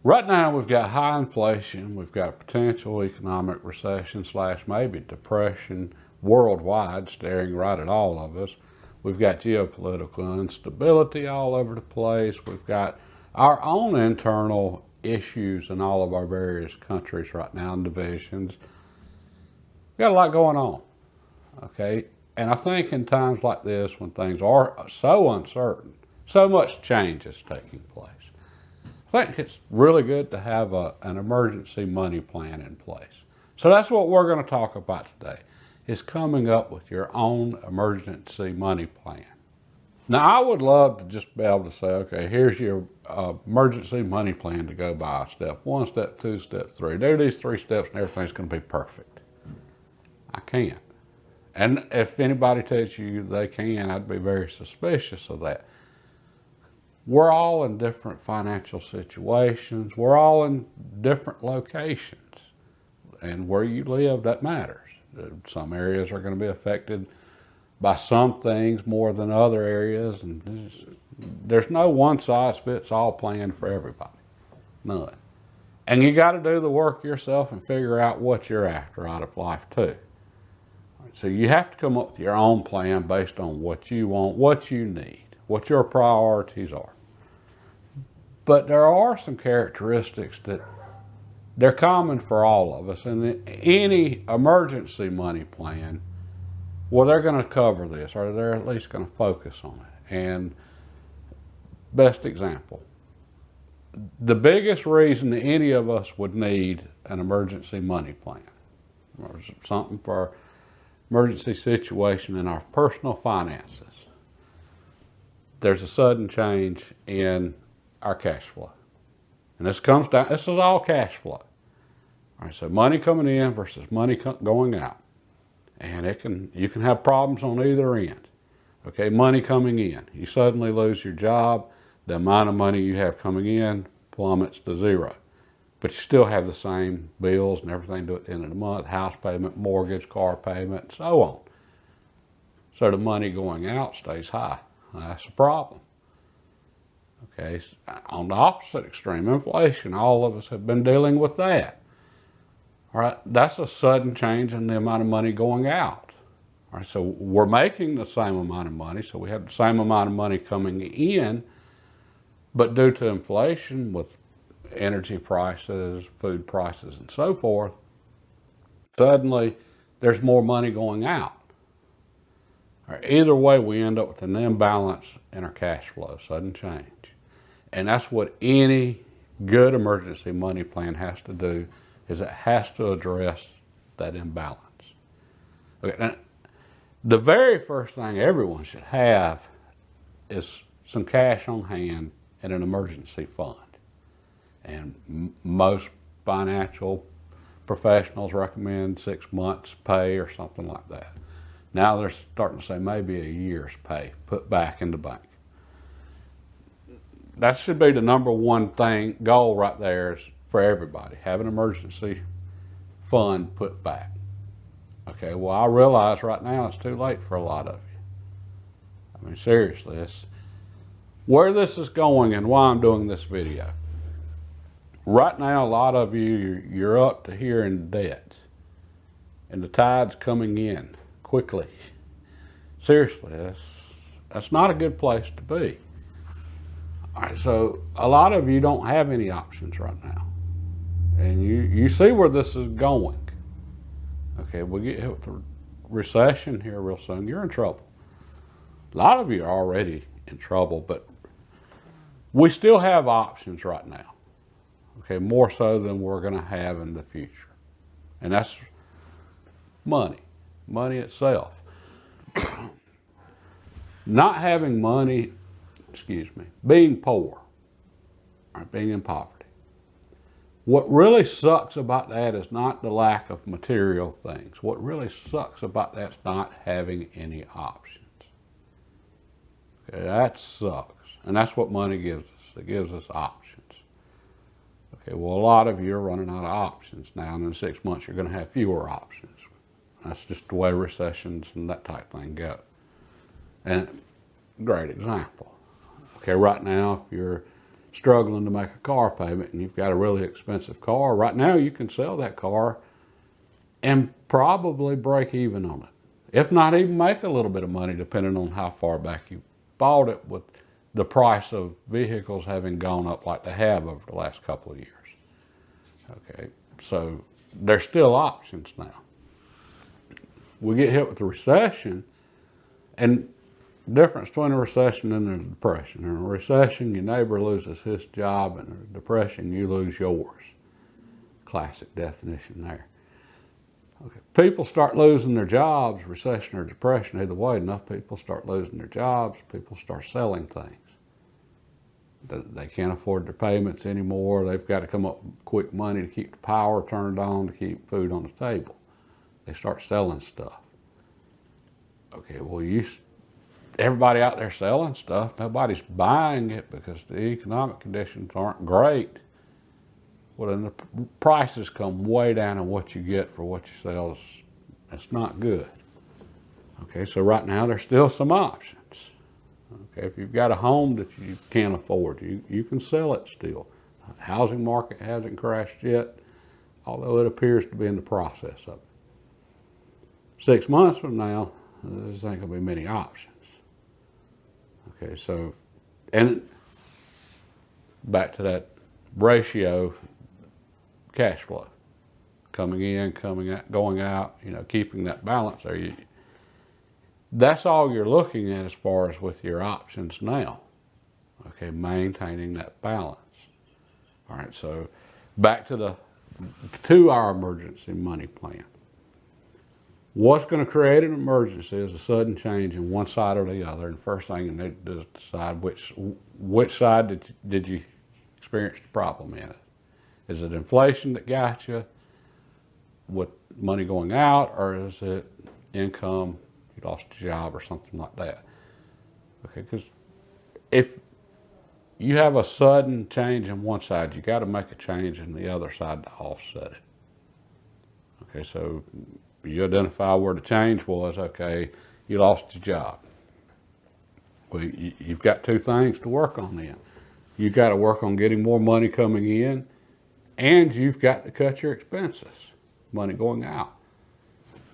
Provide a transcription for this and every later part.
Right now we've got high inflation, we've got potential economic recession / maybe depression worldwide staring right at all of us. We've got geopolitical instability all over the place. We've got our own internal issues in all of our various countries right now and divisions. We've got a lot going on, okay? And I think in times like this, when things are so uncertain, so much change is taking place, I think it's really good to have an emergency money plan in place. So that's what we're going to talk about today, is coming up with your own emergency money plan. Now, I would love to just be able to say, okay, here's your emergency money plan to go by. Step 1, step 2, step 3. Do these 3 steps and everything's going to be perfect. I can't. And if anybody tells you they can, I'd be very suspicious of that. We're all in different financial situations. We're all in different locations. And where you live, that matters. Some areas are going to be affected by some things more than other areas. And there's no one-size-fits-all plan for everybody. None. And you got to do the work yourself and figure out what you're after out of life too. So you have to come up with your own plan based on what you want, what you need, what your priorities are. But there are some characteristics that they're common for all of us. And any emergency money plan, well, they're going to cover this, or they're at least going to focus on it. And best example, the biggest reason that any of us would need an emergency money plan, or something for our emergency situation in our personal finances, there's a sudden change in our cash flow. And this is all cash flow. All right, so money coming in versus money going out. And you can have problems on either end. Okay, money coming in. You suddenly lose your job, the amount of money you have coming in plummets to zero. But you still have the same bills and everything at the end of the month, house payment, mortgage, car payment, and so on. So the money going out stays high. That's a problem. Okay, on the opposite extreme, inflation, all of us have been dealing with that. All right, that's a sudden change in the amount of money going out. All right, so we're making the same amount of money, so we have the same amount of money coming in, but due to inflation with energy prices, food prices, and so forth, suddenly there's more money going out. All right, either way, we end up with an imbalance in our cash flow, sudden change. And that's what any good emergency money plan has to do, is it has to address that imbalance. Okay, now, the very first thing everyone should have is some cash on hand in an emergency fund. And most financial professionals recommend 6 months' pay or something like that. Now they're starting to say maybe a year's pay put back in the bank. That should be the number one goal right there, is for everybody. Have an emergency fund put back. Okay, well, I realize right now it's too late for a lot of you. I mean, seriously, where this is going and why I'm doing this video. Right now, a lot of you're up to here in debt, and the tide's coming in quickly. Seriously, that's not a good place to be. All right, so a lot of you don't have any options right now, and you see where this is going. Okay, we'll get hit with the recession here real soon. You're in trouble. A lot of you are already in trouble, but we still have options right now. Okay, more so than we're going to have in the future. And that's money itself. Not having money, being poor, or being in poverty. What really sucks about that is not the lack of material things. What really sucks about that is not having any options. Okay, that sucks. And that's what money gives us. It gives us options. Okay, well, a lot of you are running out of options now, and in 6 months you're going to have fewer options. That's just the way recessions and that type of thing go. And great example. Okay, right now, if you're struggling to make a car payment and you've got a really expensive car, right now you can sell that car and probably break even on it. If not even make a little bit of money depending on how far back you bought it, with the price of vehicles having gone up like they have over the last couple of years. Okay, so there's still options now. We get hit with a recession, and the difference between a recession and a depression. In a recession, your neighbor loses his job, and in a depression, you lose yours. Classic definition there. Okay. People start losing their jobs, recession or depression, either way, enough people start losing their jobs, people start selling things. They can't afford their payments anymore. They've got to come up with quick money to keep the power turned on, to keep food on the table. They start selling stuff. Okay, well, everybody out there selling stuff, nobody's buying it because the economic conditions aren't great. Well, then the prices come way down on what you get for what you sell. It's not good. Okay, so right now there's still some options. Okay, if you've got a home that you can't afford, you can sell it still. The housing market hasn't crashed yet, although it appears to be in the process of it. 6 months from now, there's ain't gonna be many options. Okay, so, and back to that ratio, cash flow, coming in, coming out, going out, keeping that balance there. That's all you're looking at as far as with your options now. Okay, maintaining that balance. All right, so back to our emergency money plan. What's going to create an emergency is a sudden change in one side or the other. And the first thing you need to do is decide which side did you experience the problem in. Is it inflation that got you with money going out, or is it income, you lost a job or something like that? Okay, because if you have a sudden change in one side, you got to make a change in the other side to offset it. Okay, so you identify where the change was. Okay, you lost your job. Well, you've got two things to work on then. You've got to work on getting more money coming in, and you've got to cut your expenses, money going out.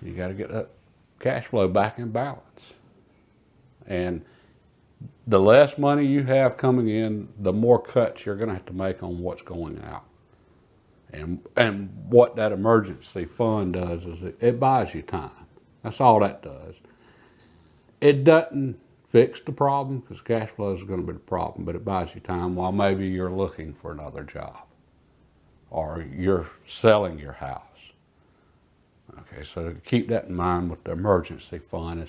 You got to get that cash flow back in balance. And the less money you have coming in, the more cuts you're going to have to make on what's going out. And what that emergency fund does is it buys you time. That's all that does. It doesn't fix the problem, because cash flow is going to be the problem, but it buys you time while maybe you're looking for another job or you're selling your house. Okay, so keep that in mind with the emergency fund.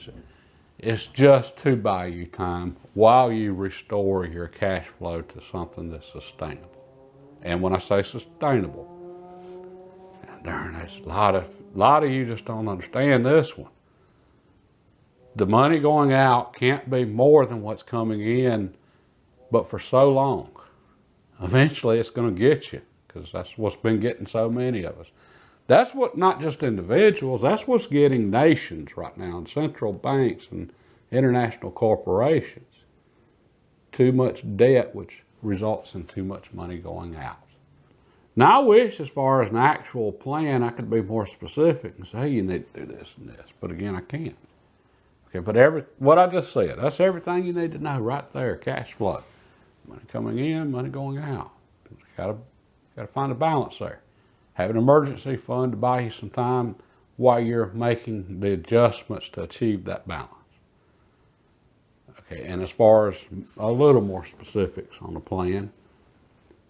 It's just to buy you time while you restore your cash flow to something that's sustainable. And when I say sustainable, darn, there's a lot of you just don't understand this one. The money going out can't be more than what's coming in, but for so long. Eventually it's going to get you, because that's what's been getting so many of us. That's what, not just individuals, that's what's getting nations right now, and central banks and international corporations. Too much debt, which results in too much money going out. Now I wish, as far as an actual plan, I could be more specific and say, hey, you need to do this and this, but again, I can't. Okay, but what I just said, that's everything you need to know right there. Cash flow, money coming in, money going out. You gotta find a balance there. Have an emergency fund to buy you some time while you're making the adjustments to achieve that balance. Okay, and as far as a little more specifics on the plan,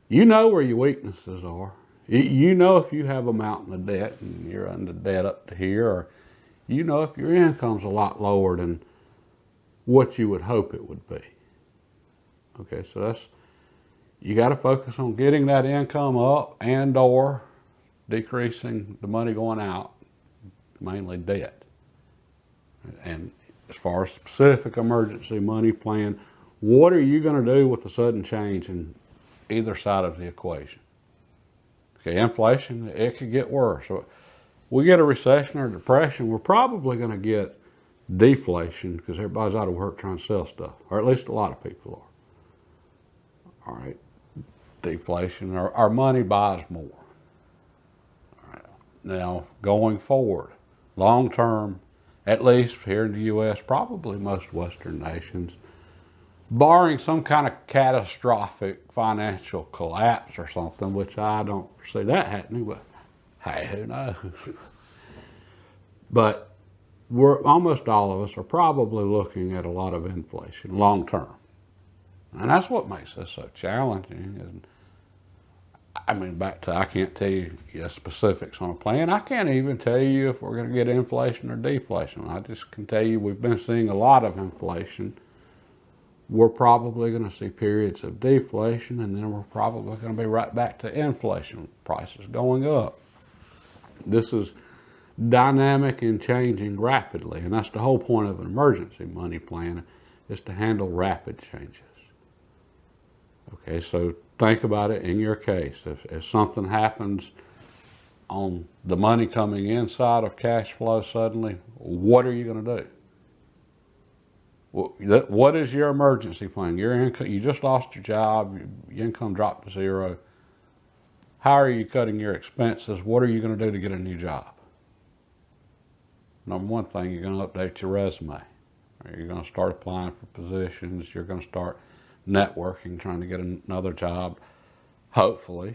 you know where your weaknesses are. You know if you have a mountain of debt and you're under debt up to here, or you know if your income's a lot lower than what you would hope it would be. Okay, so you got to focus on getting that income up and or decreasing the money going out, mainly debt. And as far as specific emergency money plan, what are you going to do with the sudden change in either side of the equation? Okay, inflation, it could get worse. So we get a recession or depression, we're probably going to get deflation, because everybody's out of work trying to sell stuff, or at least a lot of people are. All right, deflation. Our money buys more. All right. Now, going forward, long term, at least here in the U.S., probably most Western nations, barring some kind of catastrophic financial collapse or something, which I don't see that happening, but hey, who knows? But almost all of us are probably looking at a lot of inflation long term. And that's what makes this so challenging. And I mean, back to, I can't tell you specifics on a plan. I can't even tell you if we're going to get inflation or deflation. I just can tell you we've been seeing a lot of inflation. We're probably going to see periods of deflation, and then we're probably going to be right back to inflation, prices going up. This is dynamic and changing rapidly, and that's the whole point of an emergency money plan, is to handle rapid changes. Okay, so think about it in your case. If something happens on the money coming inside of cash flow suddenly, what are you going to do? What is your emergency plan? Your income, you just lost your job, your income dropped to zero. How are you cutting your expenses? What are you going to do to get a new job? Number one thing, you're going to update your resume. You're going to start applying for positions. You're going to start networking, trying to get another job, hopefully.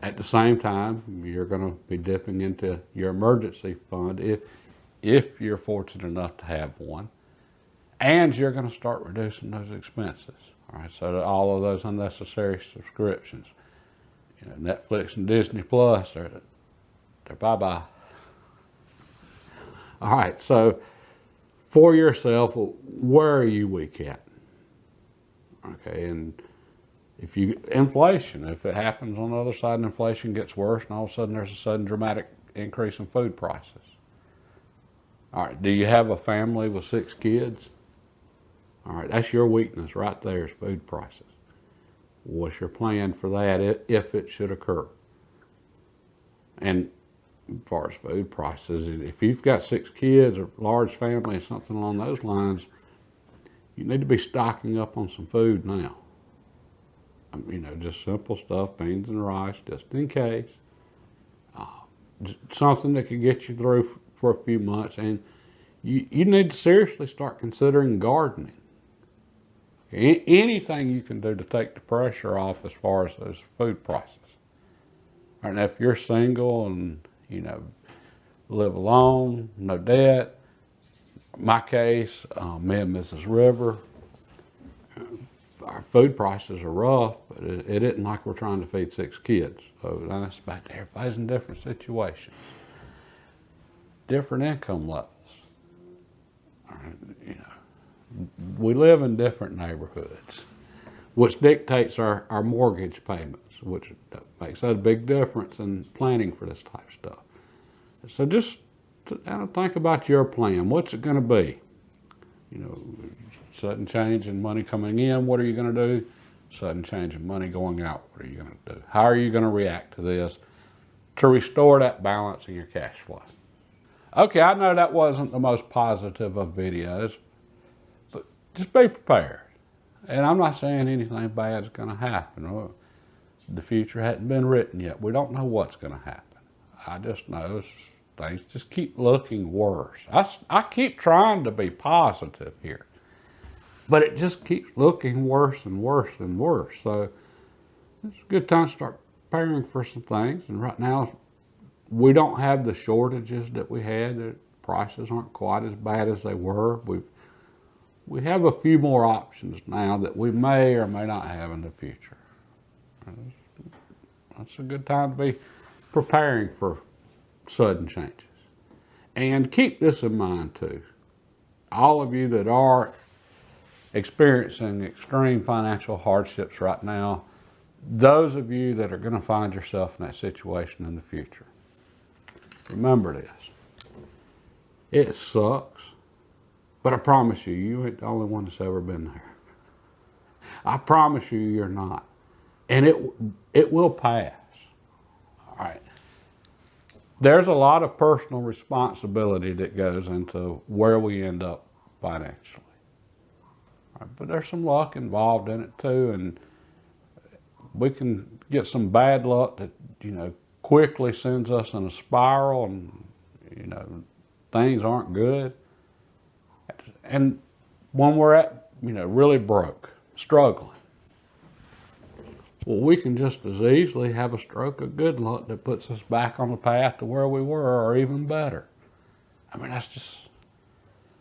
At the same time, you're going to be dipping into your emergency fund if you're fortunate enough to have one. And you're going to start reducing those expenses. All right, so all of those unnecessary subscriptions, Netflix and Disney Plus, they're bye-bye. All right, so for yourself, where are you weak at? Okay, and if inflation, if it happens on the other side and inflation gets worse and all of a sudden there's a sudden dramatic increase in food prices. All right, do you have a family with 6 kids? All right, that's your weakness right there, is food prices. What's your plan for that if it should occur? And as far as food prices, if you've got 6 kids or large family or something along those lines, you need to be stocking up on some food now. Just simple stuff, beans and rice, just in case. Something that could get you through for a few months. And you need to seriously start considering gardening. Anything you can do to take the pressure off as far as those food prices. And if you're single and, live alone, no debt, my case, me and Mrs. River, our food prices are rough, but it isn't like we're trying to feed 6 kids. So that's about everybody's in different situations, different income levels. We live in different neighborhoods, which dictates our mortgage payments, which makes a big difference in planning for this type of stuff. So just think about your plan. What's it going to be? Sudden change in money coming in, what are you going to do? Sudden change in money going out, what are you going to do? How are you going to react to this to restore that balance in your cash flow? Okay, I know that wasn't the most positive of videos, but just be prepared. And I'm not saying anything bad is going to happen. The future hadn't been written yet. We don't know what's going to happen. I just know things just keep looking worse. I keep trying to be positive here, but it just keeps looking worse and worse and worse. So it's a good time to start preparing for some things. And right now, we don't have the shortages that we had. The prices aren't quite as bad as they were. We have a few more options now that we may or may not have in the future. That's a good time to be preparing for sudden changes. And keep this in mind too. All of you that are experiencing extreme financial hardships right now, those of you that are going to find yourself in that situation in the future, remember this. It sucks, but I promise you, you ain't the only one that's ever been there. I promise you, you're not. And it will pass. All right. There's a lot of personal responsibility that goes into where we end up financially. All right, but there's some luck involved in it too, and we can get some bad luck that, quickly sends us in a spiral and, things aren't good. And when we're at, really broke, struggling, well, we can just as easily have a stroke of good luck that puts us back on the path to where we were or even better. I mean, that's just,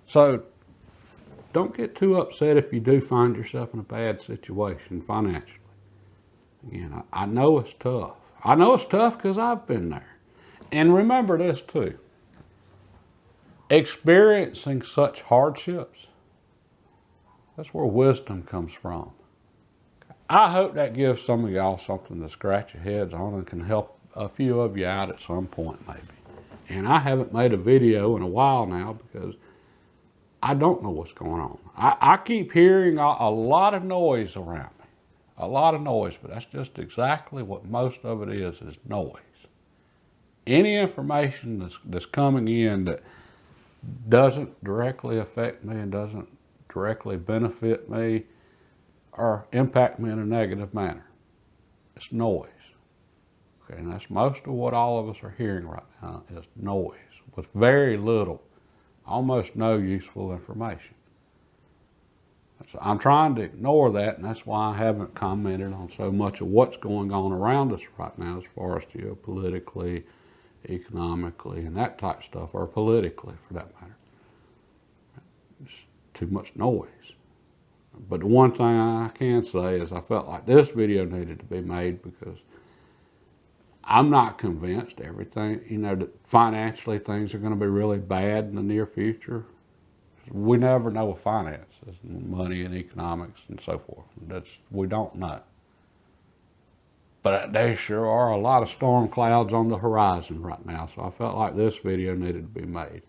so don't get too upset if you do find yourself in a bad situation financially. Again, I know it's tough. I know it's tough because I've been there. And remember this too. Experiencing such hardships, that's where wisdom comes from. I hope that gives some of y'all something to scratch your heads on and can help a few of you out at some point maybe. And I haven't made a video in a while now because I don't know what's going on. I keep hearing a lot of noise around me. A lot of noise, but that's just exactly what most of it is noise. Any information that's coming in that doesn't directly affect me and doesn't directly benefit me or impact me in a negative manner, it's noise. Okay, and that's most of what all of us are hearing right now is noise with very little, almost no useful information. So I'm trying to ignore that, and that's why I haven't commented on so much of what's going on around us right now as far as geopolitically, economically, and that type of stuff, or politically for that matter. It's too much noise. But the one thing I can say is I felt like this video needed to be made because I'm not convinced everything, that financially things are going to be really bad in the near future. We never know with finances, money and economics and so forth. We don't know. But there sure are a lot of storm clouds on the horizon right now, so I felt like this video needed to be made.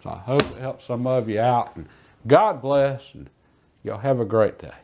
So I hope it helps some of you out, and God bless, and y'all have a great day.